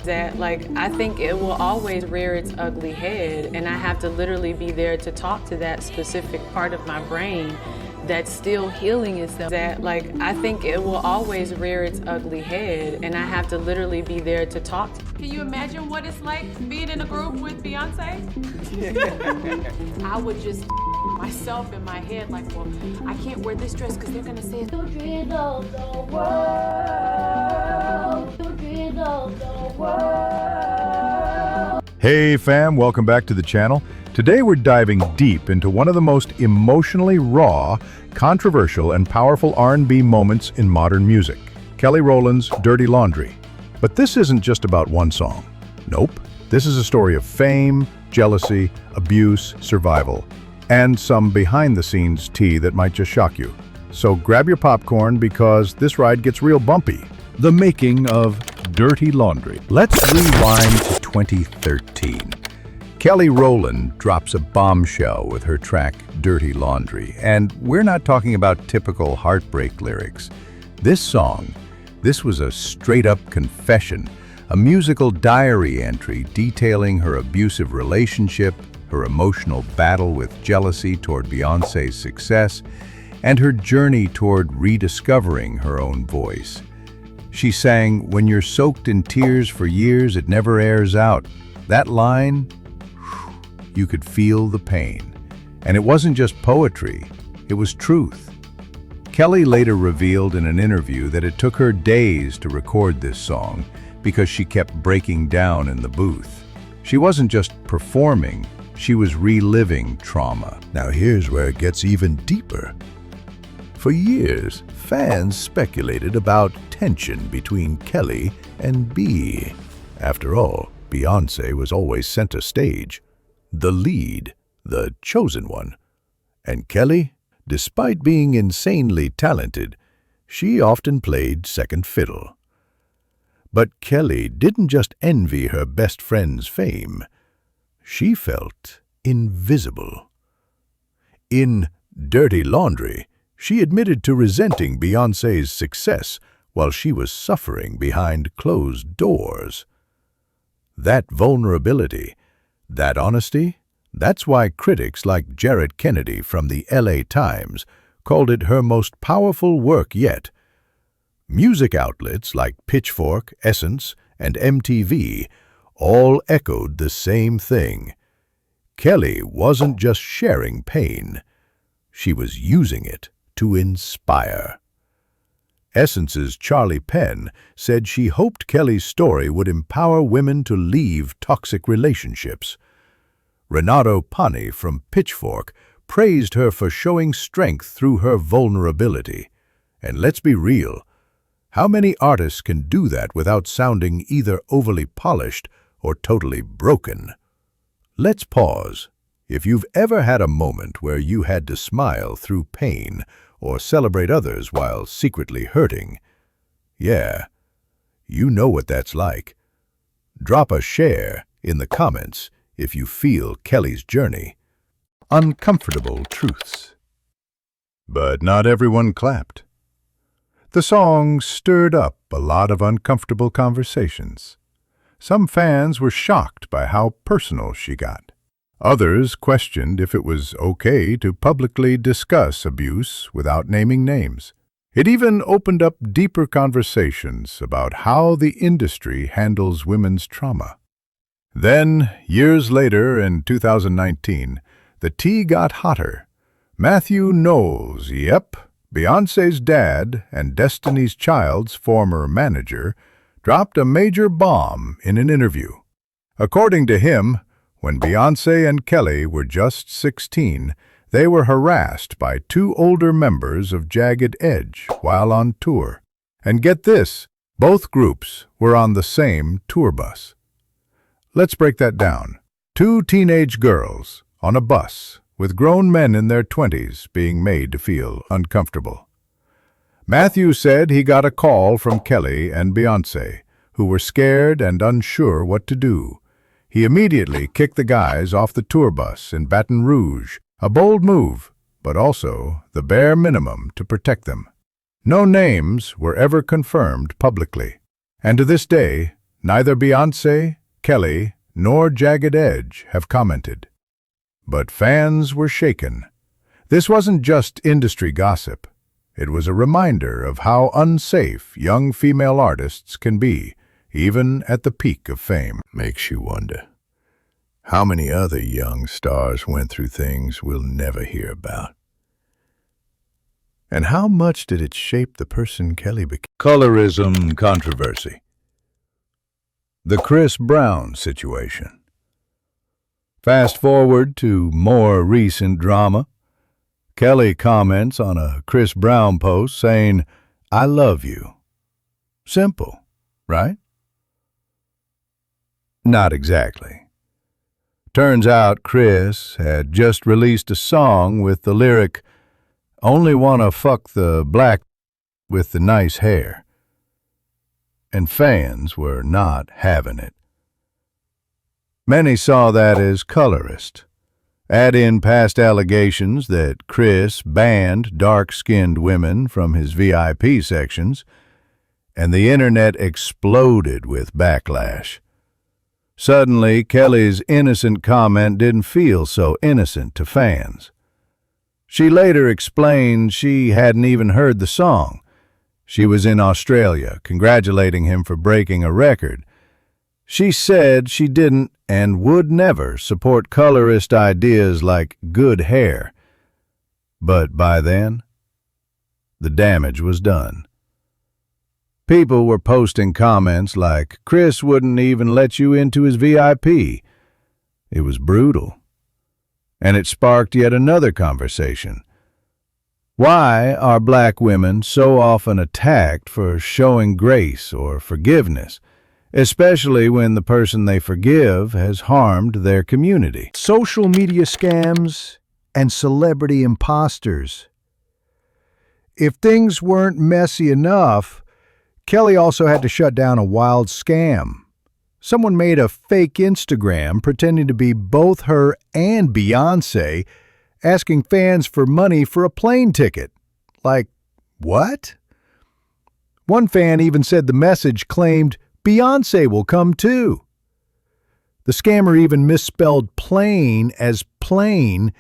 That, like, I think it will always rear its ugly head, and I have to literally be there to talk to that specific part of my brain that's still healing itself. That, like, I think it will always rear its ugly head, and I have to literally be there to talk. Can you imagine what it's like being in a group with Beyonce? I would just myself in my head like, well, I can't wear this dress because they're gonna say it's children of the world, children of the world. Hey fam, welcome back to the channel. Today we're diving deep into one of the most emotionally raw, controversial, and powerful R&B moments in modern music, Kelly Rowland's Dirty Laundry. But this isn't just about one song. Nope. This is a story of fame, jealousy, abuse, survival, and some behind-the-scenes tea that might just shock you. So grab your popcorn because this ride gets real bumpy. The making of Dirty Laundry. Let's rewind to 2013. Kelly Rowland drops a bombshell with her track Dirty Laundry, and we're not talking about typical heartbreak lyrics. This was a straight-up confession, a musical diary entry detailing her abusive relationship, her emotional battle with jealousy toward Beyoncé's success, and her journey toward rediscovering her own voice. She sang, "When you're soaked in tears for years, it never airs out." That line, you could feel the pain. And it wasn't just poetry, it was truth. Kelly later revealed in an interview that it took her days to record this song because she kept breaking down in the booth. She wasn't just performing, she was reliving trauma. Now here's where it gets even deeper. For years, fans speculated about tension between Kelly and B. After all, Beyoncé was always center stage, the lead, the chosen one. And Kelly, despite being insanely talented, she often played second fiddle. But Kelly didn't just envy her best friend's fame. She felt invisible. In Dirty Laundry, she admitted to resenting Beyoncé's success while she was suffering behind closed doors. That vulnerability, that honesty, that's why critics like Jared Kennedy from the LA Times called it her most powerful work yet. Music outlets like Pitchfork, Essence, and MTV all echoed the same thing. Kelly wasn't just sharing pain, she was using it to inspire. Essence's Charlie Penn said she hoped Kelly's story would empower women to leave toxic relationships. Renato Pani from Pitchfork praised her for showing strength through her vulnerability. And let's be real, how many artists can do that without sounding either overly polished or totally broken? Let's pause. If you've ever had a moment where you had to smile through pain or celebrate others while secretly hurting, yeah, you know what that's like. Drop a share in the comments if you feel Kelly's journey. Uncomfortable truths. But not everyone clapped. The song stirred up a lot of uncomfortable conversations. Some fans were shocked by how personal she got. Others questioned if it was okay to publicly discuss abuse without naming names. It even opened up deeper conversations about how the industry handles women's trauma. Then, years later in 2019, the tea got hotter. Matthew Knowles, Beyoncé's dad and Destiny's Child's former manager, dropped a major bomb in an interview. According to him, when Beyoncé and Kelly were just 16, they were harassed by two older members of Jagged Edge while on tour. And get this, both groups were on the same tour bus. Let's break that down. Two teenage girls on a bus with grown men in their 20s being made to feel uncomfortable. Matthew said he got a call from Kelly and Beyoncé, who were scared and unsure what to do. He immediately kicked the guys off the tour bus in Baton Rouge, a bold move, but also the bare minimum to protect them. No names were ever confirmed publicly, and to this day, Neither Beyoncé, Kelly, nor Jagged Edge have commented. But fans were shaken. This wasn't just industry gossip. It was a reminder of how unsafe young female artists can be, even at the peak of fame. Makes you wonder, how many other young stars went through things we'll never hear about? And how much did it shape the person Kelly became? Colorism controversy. The Chris Brown situation. Fast forward to more recent drama. Kelly comments on a Chris Brown post saying, "I love you." Simple, right? Not exactly. Turns out Chris had just released a song with the lyric, "Only wanna fuck the black with the nice hair." And fans were not having it. Many saw that as colorist. Add in past allegations that Chris banned dark-skinned women from his VIP sections, and the internet exploded with backlash. Suddenly, Kelly's innocent comment didn't feel so innocent to fans. She later explained she hadn't even heard the song. She was in Australia, congratulating him for breaking a record. She said she didn't and would never support colorist ideas like good hair. But by then, the damage was done. People were posting comments like, "Chris wouldn't even let you into his VIP." It was brutal. And it sparked yet another conversation. Why are black women so often attacked for showing grace or forgiveness, especially when the person they forgive has harmed their community? Social media scams and celebrity imposters. If things weren't messy enough, Kelly also had to shut down a wild scam. Someone made a fake Instagram pretending to be both her and Beyoncé, asking fans for money for a plane ticket. Like, what? One fan even said the message claimed, "Beyoncé will come too." The scammer even misspelled plane as plane,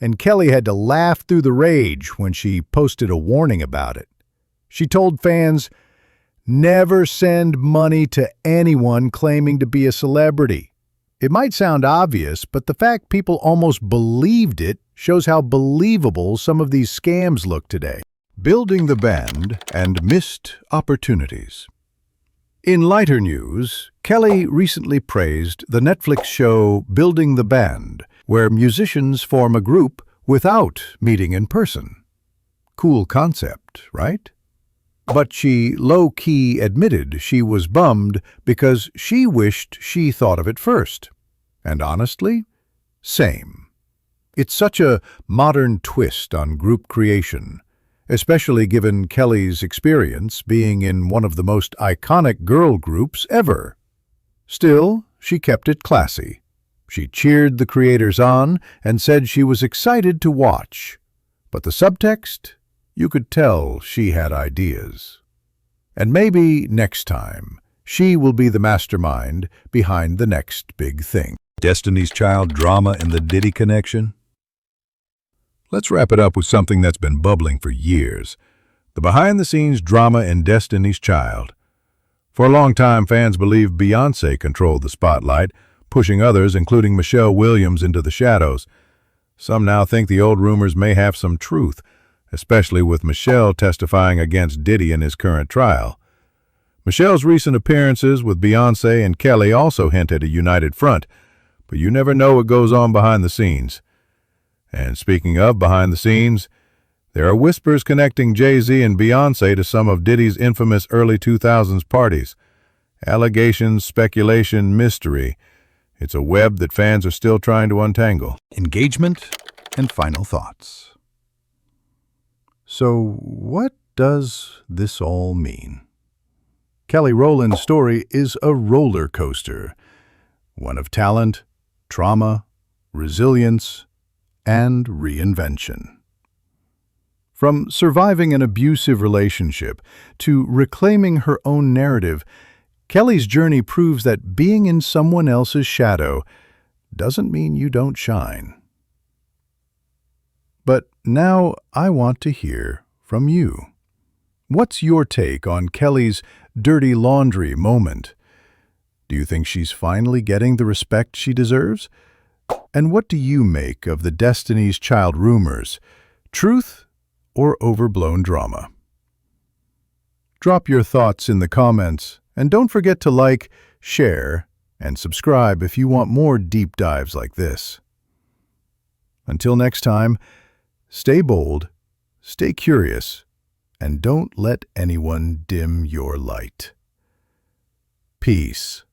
and Kelly had to laugh through the rage when she posted a warning about it. She told fans, "Never send money to anyone claiming to be a celebrity." It might sound obvious, but the fact people almost believed it shows how believable some of these scams look today. Building the band and missed opportunities. In lighter news, Kelly recently praised the Netflix show Building the Band, where musicians form a group without meeting in person. Cool concept, right? But she low-key admitted she was bummed because she wished she thought of it first. And honestly, same. It's such a modern twist on group creation, especially given Kelly's experience being in one of the most iconic girl groups ever. Still, she kept it classy. She cheered the creators on and said she was excited to watch. But the subtext? You could tell she had ideas. And maybe next time, she will be the mastermind behind the next big thing. Destiny's Child drama and the Diddy connection? Let's wrap it up with something that's been bubbling for years. The behind-the-scenes drama in Destiny's Child. For a long time, fans believed Beyoncé controlled the spotlight, pushing others, including Michelle Williams, into the shadows. Some now think the old rumors may have some truth, especially with Michelle testifying against Diddy in his current trial. Michelle's recent appearances with Beyoncé and Kelly also hint at a united front, but you never know what goes on behind the scenes. And speaking of behind the scenes, there are whispers connecting Jay-Z and Beyoncé to some of Diddy's infamous early 2000s parties. Allegations, speculation, mystery. It's a web that fans are still trying to untangle. Engagement and final thoughts. So, what does this all mean? Kelly Rowland's story is a roller coaster, one of talent, trauma, resilience, and reinvention. From surviving an abusive relationship to reclaiming her own narrative, Kelly's journey proves that being in someone else's shadow doesn't mean you don't shine. But now I want to hear from you. What's your take on Kelly's dirty laundry moment? Do you think she's finally getting the respect she deserves? And what do you make of the Destiny's Child rumors? Truth or overblown drama? Drop your thoughts in the comments, and don't forget to like, share, and subscribe if you want more deep dives like this. Until next time, stay bold, stay curious, and don't let anyone dim your light. Peace.